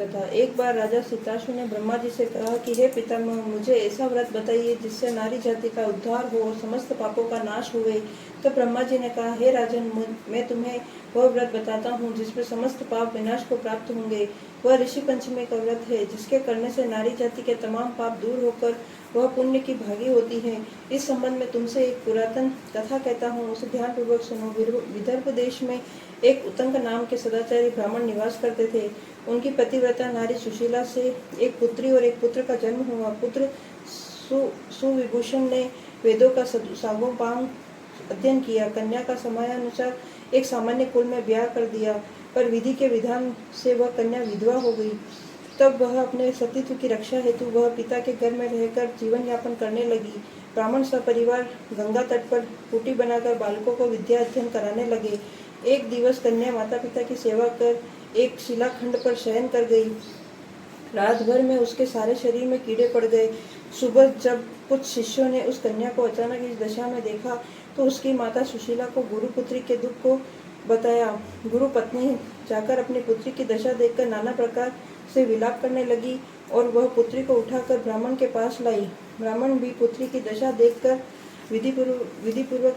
कथा। एक बार राजा सिताशु ने ब्रह्मा जी से कहा कि हे पितामह, मुझे ऐसा व्रत बताइए जिससे नारी जाति का उद्धार हो और समस्त पापों का नाश हुए। तो ब्रह्मा जी ने कहा, हे राजन, मैं तुम्हें वह व्रत बताता हूँ जिसमें समस्त पाप विनाश को प्राप्त होंगे। वह ऋषि पंचमी का व्रत है, जिसके करने से नारी जाति के तमाम पाप दूर होकर वह पुण्य की भागी होती है। इस संबंध में तुमसे एक पुरातन कथा कहता हूँ, उसे ध्यान पूर्वक सुनो। विदर्भ देश में एक उतंक नाम के सदाचारी ब्राह्मण निवास करते थे। उनकी पतिव्रता नारी सुशीला से एक पुत्री और एक पुत्र का जन्म हुआ। पुत्र सुविभूषण ने वेदों का सागोपांग अध्ययन किया। कन्या का समयानुसार एक सामान्य कुल में ब्याह कर दिया, पर विधि के विधान से वह कन्या विधवा हो गई। तब वह अपने सतीत्व की रक्षा हेतु वह पिता के घर में रहकर जीवन यापन करने लगी। ब्राह्मण सपरिवार गंगा तट पर कुटी बनाकर बालकों को विद्या अध्ययन कराने लगे। एक दिवस कन्या माता पिता की सेवा कर एक शिलाखंड पर शयन कर गई। रात भर में उसके सारे शरीर में कीड़े पड़ गए। सुबह जब कुछ शिष्यों ने उस कन्या को अचानक इस दशा में देखा तो उसकी माता सुशीला को गुरुपुत्री के दुख को बताया। गुरु पत्नी जाकर अपनी पुत्री की दशा देखकर नाना प्रकार से विलाप करने लगी और वह पुत्री को उठाकर ब्राह्मण के पास लाई। ब्राह्मण भी पुत्री की दशा देखकर विधिपूर्वक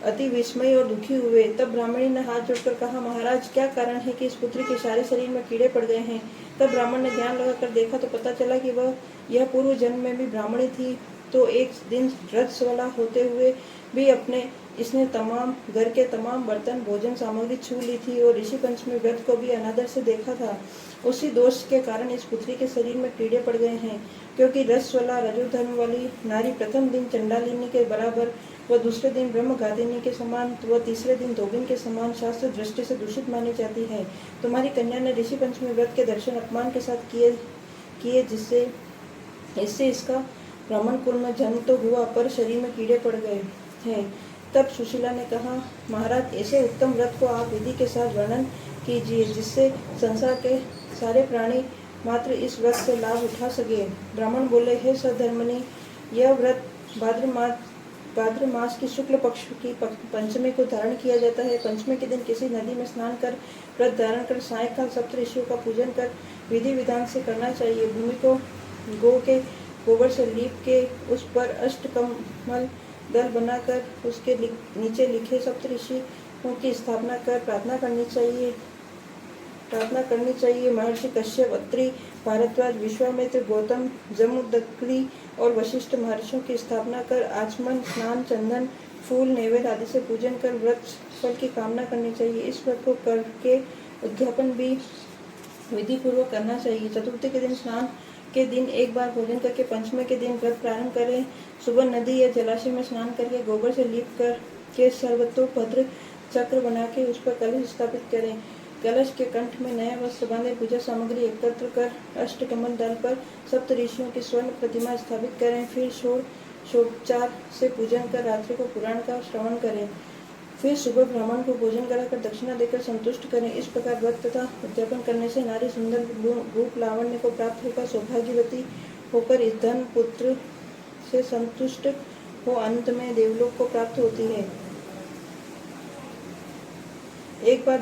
अति विस्मय और दुखी हुए। तब ब्राह्मणी ने हाथ जोड़कर कहा, महाराज, क्या कारण है कि इस पुत्री के सारे शरीर में कीड़े पड़ गए हैं। तब ब्राह्मण ने ध्यान लगाकर देखा तो पता चला कि यह पूर्व जन्म में भी ब्राह्मणी थी। तो एक दिन रजस्वला होते हुए भी इसने तमाम घर के तमाम बर्तन भोजन सामग्री छू ली थी और ऋषि पंचमी व्रत को भी अनादर से देखा था। उसी दोष के कारण इस पुत्री के शरीर में कीड़े पड़ गए हैं। क्योंकि रजस्वला रजोधर्म वाली नारी प्रथम दिन चंडालिनी के बराबर व दूसरे दिन ब्रह्मघातिनी के समान व तीसरे दिन धोबिन के समान शास्त्र दृष्टि से दूषित मानी जाती है। तुम्हारी कन्या ने ऋषि पंचमी व्रत के दर्शन अपमान के साथ किए इससे इसका ब्राह्मण कुल में जन्म तो हुआ, पर शरीर में कीड़े पड़ गए हैं। तब सुशीला ने कहा, महाराज, ऐसे उत्तम व्रत को आप विधि के साथ वर्णन कीजिए जिससे संसार के सारे प्राणी मात्र इस व्रत से लाभ उठा सके। ब्राह्मण बोले, हे सधर्मनि, यह व्रत भाद्र मास की शुक्ल पक्ष की पंचमी को धारण किया जाता है। पंचमी के दिन किसी नदी में स्नान कर व्रत धारण कर सायंकाल सप्त ऋषियों का पूजन कर विधि विधान से करना चाहिए। भूमि को गौ के गोबर से लीप के उस पर अष्टकमल दल बनाकर उसके नीचे लिखे सप्त ऋषियों की स्थापना कर प्रार्थना करनी चाहिए। महर्षि कश्यप, अत्रि, भारद्वाज, विश्वामित्र, गौतम, जमदग्नि और वशिष्ठ महर्षियों की स्थापना कर आचमन, स्नान, चंदन, फूल, नैवेद्य आदि से पूजन कर व्रत फल की कामना करनी चाहिए। इस व्रत को करके उद्यापन भी विधि पूर्वक करना चाहिए। चतुर्थी के दिन स्नान के दिन एक बार भोजन करके पंचमी के दिन व्रत प्रारंभ करें। सुबह नदी या जलाशय में स्नान करके गोबर से लीप कर के सर्वतोभद्र चक्र बना के उस पर कलश स्थापित करें। कलश के कंठ में नया वस्त्र बांधे पूजा सामग्री एकत्र कर अष्टकमल दल पर सप्त ऋषियों की स्वर्ण प्रतिमा स्थापित करें। फिर षोडशोपचार से पूजन कर रात्रि को पुराण का श्रवण करें। फिर सुबह ब्राह्मण को भोजन कराकर दक्षिणा देकर संतुष्ट करें। इस प्रकार व्रत तथा उद्यापन करने से नारी सुंदर रूप लावण्य को प्राप्त होकर सौभाग्यवती होकर इस धन पुत्र से संतुष्ट हो अंत में देवलोक को प्राप्त होती है। एक बार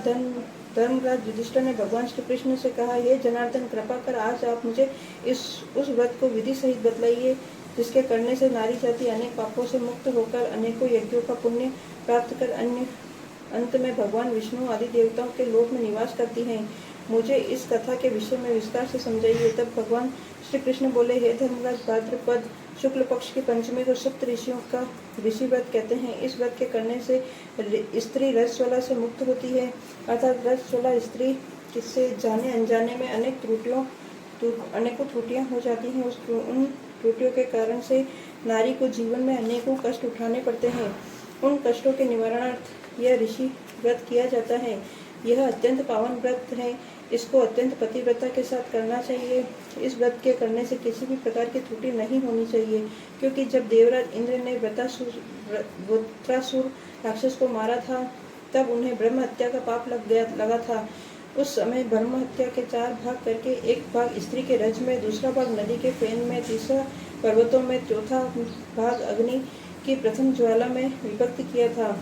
धर्मराज युधिष्ठिर ने भगवान श्री कृष्ण से कहा, हे जनार्दन, कृपा कर आज आप मुझे उस व्रत को विधि सहित बतलाइए जिसके करने से नारी जाति अनेक पापों से मुक्त होकर अनेकों यज्ञों का पुण्य प्राप्त कर अंत में भगवान विष्णु आदि देवताओं के लोक में निवास करती हैं। मुझे इस कथा के विषय में विस्तार से समझाइए। तब भगवान श्री कृष्ण बोले, हे धर्मराज, भाद्रपद शुक्ल पक्ष की पंचमी को सप्त ऋषियों का ऋषि व्रत कहते हैं। इस व्रत के करने से स्त्री रजस्वला से मुक्त होती है। अर्थात रजस्वला स्त्री किससे जाने अनजाने में अनेकों त्रुटियां हो जाती हैं। उन त्रुटियों के कारण से नारी को जीवन में अनेकों कष्ट उठाने पड़ते हैं। उन कष्टों के निवारणार्थ यह ऋषि व्रत किया जाता है। यह अत्यंत पावन व्रत है। इसको अत्यंत पतिव्रता के साथ करना चाहिए। इस व्रत के करने से किसी भी प्रकार की त्रुटि नहीं होनी चाहिए, क्योंकि जब देवराज इंद्र ने वृत्रासुर राक्षस को मारा था तब उन्हें ब्रह्म हत्या का पाप लगा था। उस समय ब्रह्म हत्या के 4 भाग करके एक भाग स्त्री के रज में, दूसरा भाग नदी के फेन में, तीसरा पर्वतों में, चौथा भाग अग्नि की प्रथम ज्वाला में विभक्त किया था।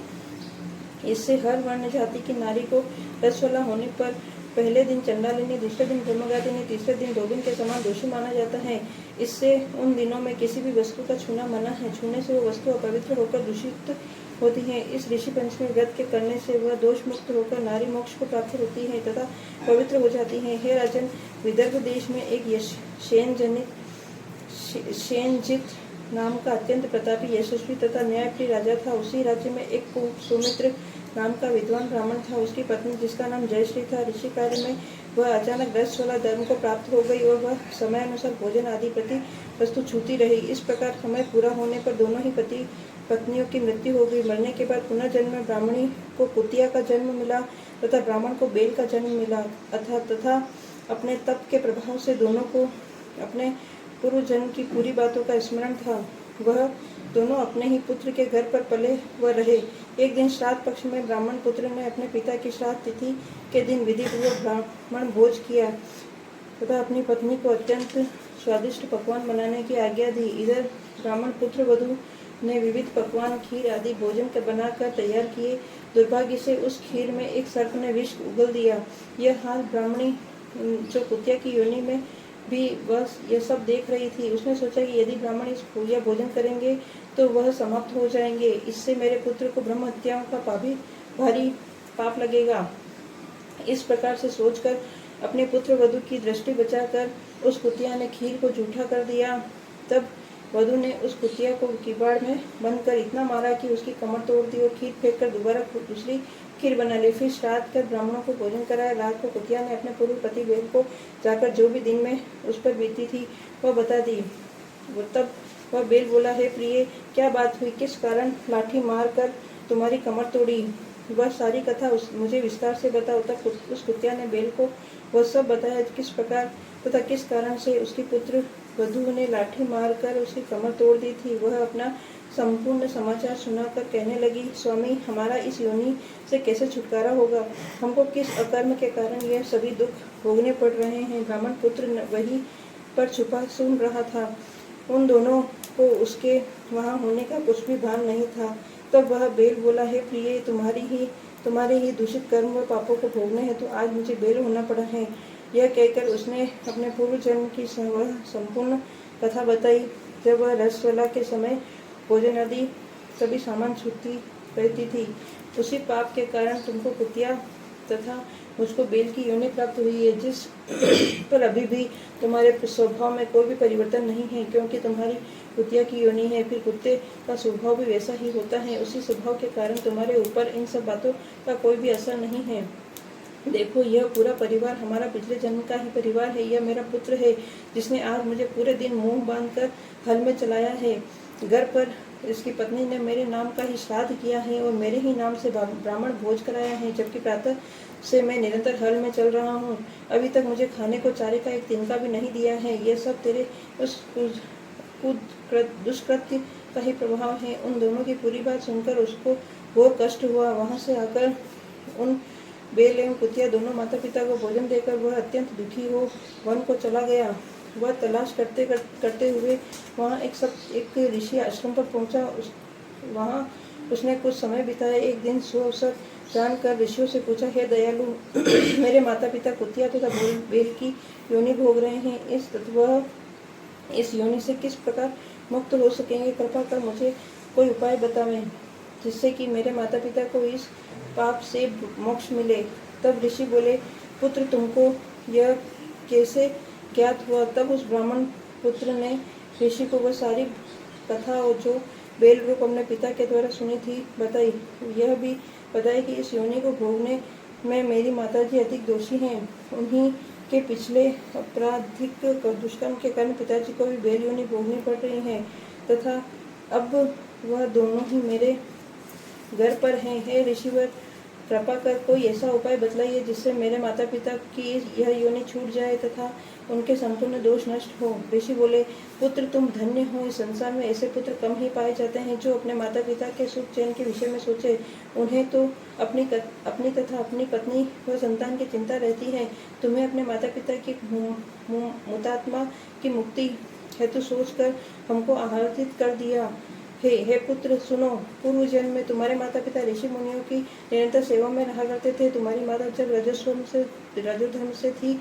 इससे हर वर्ण जाति की नारी को रजस्वला होने पर पहले दिन चंडालिनी, दूसरे दिन ब्रह्मघातिनी, तीसरे दिन धोबिन के समान दोषी माना जाता है। इससे उन दिनों में किसी भी वस्तु का छूना मना है। छूने से वो वस्तु अपवित्र होकर दूषित होती है। इस ऋषि पंचमी व्रत के करने से वह दोष मुक्त होकर नारी मोक्ष को प्राप्त होती है तथा पवित्र हो जाती है। हे राजन, विदर्भ देश में एक शेनजित नाम का अत्यंत प्रतापी, यशस्वी तथा न्यायप्रिय राजा था। उसी राज्य में एक सुमित्र नाम का विद्वान ब्राह्मण था। उसकी पत्नी, जिसका नाम जयश्री था, ऋषि कार्य में वह अचानक रस वाला धर्म को प्राप्त हो गई और वह समय अनुसार भोजन आदि प्रति वस्तु छूती रही। इस प्रकार समय पूरा होने पर दोनों ही पति पत्नियों की मृत्यु हो गई। मरने के बाद पुनः जन्म में ब्राह्मणी को कुतिया का जन्म मिला तथा ब्राह्मण को बेल का जन्म मिला तथा अपने तप के प्रभाव से दोनों को अपने पूर्व जन्म की पूरी बातों का स्मरण था। वह दोनों अपने ही पुत्र के घर पर पले व रहे। एक दिन श्राद्ध पक्ष में ब्राह्मण पुत्र ने अपने पिता की श्राद्ध तिथि के दिन विधिपूर्वक ब्राह्मण भोज किया तथा अपनी पत्नी को अत्यंत स्वादिष्ट पकवान बनाने की आज्ञा दी। इधर ब्राह्मण पुत्र वधू ने विविध पकवान, खीर आदि भोजन बनाकर तैयार किए। दुर्भाग्य से उस खीर में एक सर्प ने विष उगल दिया। यह हाल ब्राह्मणी जो कुतिया की योनि में भी बस यह सब देख रही थी। उसने सोचा कि यदि ब्राह्मण इस यह भोजन करेंगे तो वह समाप्त हो जाएंगे। इससे मेरे पुत्र को ब्रह्म हत्याओं का भारी पाप लगेगा। इस प्रकार से सोचकर अपने पुत्र वधु की दृष्टि बचाकर उस कुतिया ने खीर को जूठा कर दिया। तब वधु ने उस कुतिया को किवाड़ में बंद कर इतना मारा कि उसकी कमर तोड़ दी और खीर फेंक कर दोबारा दूसरी खीर बना ली। फिर श्राद्ध कर ब्राह्मणों को भोजन कराया। रात को कुतिया ने अपने पूर्व पति बेल को जाकर जो भी दिन में उस पर बीती थी वह बता दी। तब वह बेल बोला, हे प्रिय, क्या बात हुई? किस कारण लाठी मार कर तुम्हारी कमर तोड़ी? वह सारी कथा मुझे विस्तार से बताओ। तब उस कुतिया ने बेल को वह सब बताया, किस प्रकार तथा किस कारण से उसकी पुत्र वधु ने लाठी मारकर उसकी कमर तोड़ दी थी। वह अपना संपूर्ण समाचार सुनाकर कहने लगी, स्वामी, हमारा इस योनि से कैसे छुटकारा होगा? हमको किस अकर्म के कारण यह सभी दुख भोगने पड़ रहे हैं? ब्राह्मण पुत्र वहीं पर छुपा सुन रहा था। उन दोनों को उसके वहाँ होने का कुछ भी भान नहीं था। तब वह बेल बोला, हे प्रिय, तुम्हारे ही दूषित कर्म व पापों को भोगने हैं तो आज मुझे बेल होना पड़ा है। यह कहकर उसने अपने पूर्व जन्म की संपूर्ण कथा बताई। जब वह रसवला के समय भोजन आदि सभी सामान छूटती रहती थी, उसी पाप के कारण तुमको कुतिया तथा मुझको बेल की योनि प्राप्त हुई है, जिस पर अभी भी तुम्हारे स्वभाव में कोई भी परिवर्तन नहीं है, क्योंकि तुम्हारी कुतिया की योनि है। फिर कुत्ते का स्वभाव भी वैसा ही होता है। उसी स्वभाव के कारण तुम्हारे ऊपर इन सब बातों का कोई भी असर नहीं है। देखो, यह पूरा परिवार हमारा पिछले जन्म का ही परिवार है। यह मेरा पुत्र है जिसने आज मुझे पूरे दिन मुंह बांधकर हल में चलाया है। घर पर इसकी पत्नी ने मेरे नाम का ही श्राद्ध किया है और मेरे ही नाम से ब्राह्मण भोज कराया है, जबकि प्रातः से मैं निरंतर हल में चल रहा हूँ। अभी तक मुझे खाने को चारे का एक तिनका भी नहीं दिया है। यह सब तेरे उस दुष्कृत्य का ही प्रभाव है। उन दोनों की पूरी बात सुनकर उसको बहुत कष्ट हुआ। वहां से आकर उन बेल एवं कुतिया दोनों माता पिता को भोजन देकर वह अत्यंत दुखी हो वन को चला गया। वह तलाश करते हुए वहाँ एक ऋषि आश्रम पर पहुँचा। वहाँ उसने कुछ समय बिताया। एक दिन सुअवसर जानकर ऋषियों से पूछा, हे दयालु, मेरे माता पिता कुतिया तथा बेल की योनि भोग रहे हैं। वह इस योनि से किस प्रकार मुक्त हो सकेंगे? कृपा कर मुझे कोई उपाय बतावें जिससे कि मेरे माता पिता को इस पाप से मोक्ष मिले। तब ऋषि बोले, पुत्र, तुमको यह कैसे ज्ञात हुआ? तब उस ब्राह्मण पुत्र ने ऋषि को वह सारी कथा और जो बेल रूप अपने पिता के द्वारा सुनी थी बताई। यह भी बताया कि इस योनि को भोगने में मेरी माताजी अधिक दोषी हैं। उन्हीं के पिछले आपराधिक दुष्कर्म के कारण पिताजी को भी बेल योनि भोगनी पड़ रही है तथा अब वह दोनों ही मेरे घर पर हैं। हे ऋषिवर, कृपा कर कोई ऐसा उपाय बतलाइए जिससे मेरे माता पिता की यह योनि छूट जाए तथा उनके संपूर्ण दोष नष्ट हो। ऋषि बोले, पुत्र, तुम धन्य हो। इस संसार में ऐसे पुत्र कम ही पाए जाते हैं जो अपने माता पिता के सुख चैन के विषय में सोचे। उन्हें तो अपनी तथा अपनी पत्नी व संतान की चिंता रहती है। तुम्हें अपने माता पिता की मुतात्मा की मुक्ति हेतु सोचकर हमको आह्लादित कर दिया। हे पुत्र सुनो, पूर्व जन्म में तुम्हारे माता पिता ऋषि मुनियों की निरंतर सेवा में रहा करते थे। तुम्हारी माता जब रजोधर्म से थी,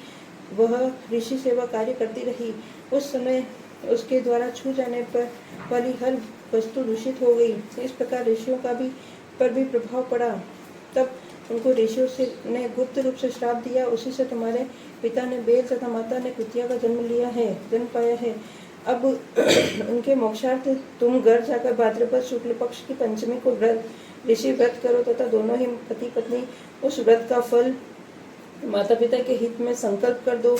वह ऋषि सेवा कार्य करती रही। उस समय उसके द्वारा छू जाने पर वाली हर वस्तु दूषित हो गई। इस प्रकार ऋषियों का पर भी प्रभाव पड़ा। तब उनको ऋषियों ने गुप्त रूप से श्राप दिया। उसी से तुम्हारे पिता ने बेल तथा माता ने कुतिया का जन्म पाया है। अब उनके मोक्षार्थ तुम घर जाकर भाद्रपद शुक्ल पक्ष की पंचमी को ऋषि व्रत करो तथा दोनों ही पति पत्नी उस व्रत का फल माता पिता के हित में संकल्प कर दो।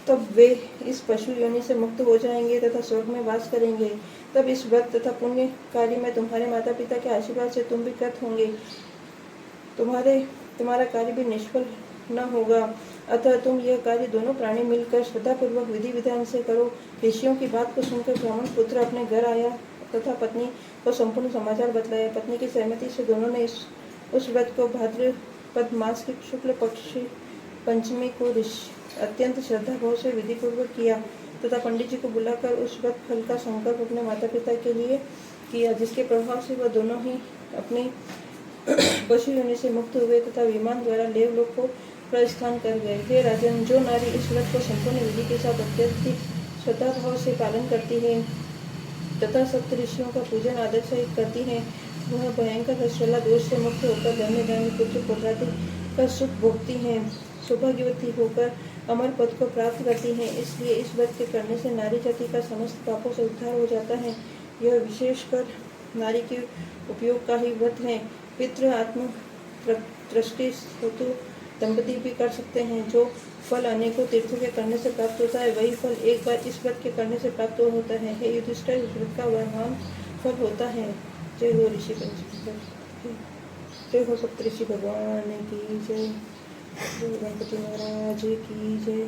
तब वे इस पशु योनि से मुक्त हो जाएंगे तथा स्वर्ग में वास करेंगे। तब इस व्रत तथा पुण्य कार्य में तुम्हारे माता पिता के आशीर्वाद से तुम भी कृत होंगे। तुम्हारा कार्य भी निष्फल न होगा। अतः तुम यह कार्य दोनों प्राणी मिलकर श्रद्धापूर्वक विधि विधान से करो। ऋषियों की बात को सुनकर ब्राह्मण पुत्र अपने घर आया तथा पत्नी को संपूर्ण समाचार बतलाया। पत्नी की सहमति से दोनों ने उस व्रत को भाद्रपद मास की शुक्ल पक्ष पंचमी को अत्यंत श्रद्धा भाव से विधि पूर्वक किया तथा पंडित जी को बुलाकर उस व्रत फल का संकल्प अपने माता पिता के लिए किया, जिसके प्रभाव से वह दोनों ही अपनी पशु योनि से मुक्त हुए तथा विमान द्वारा देवलोक को प्रस्थान कर गए। हे राजन, जो नारी इस व्रत को संपूर्ण विधि के साथ अत्यधिक श्रद्धा भाव से पालन करती है तथा सप्त ऋषियों का पूजन आदर सहित करती है, वह भयंकर रसवला दोष से मुक्त होकर धन्य धन्य पुत्र पुत्रादि का सुख भोगती है, सौभाग्यवती होकर अमर पद को प्राप्त करती है। इसलिए इस व्रत के करने से नारी जाति का समस्त पापों से उद्धार हो जाता है। यह विशेषकर नारी के उपयोग का ही व्रत है। पितृ आत्म दृष्टि हेतु दंपति भी कर सकते हैं। जो फल अनेकों तीर्थों के करने से प्राप्त होता है, वही फल एक बार इस व्रत के करने से प्राप्त होता है। हे युधिष्ठिर, इस व्रत का वरदान फल होता है। जय हो ऋषि पंचमी, जय हो सप्तऋषि भगवान की जय, जय गणपति महाराज की जय।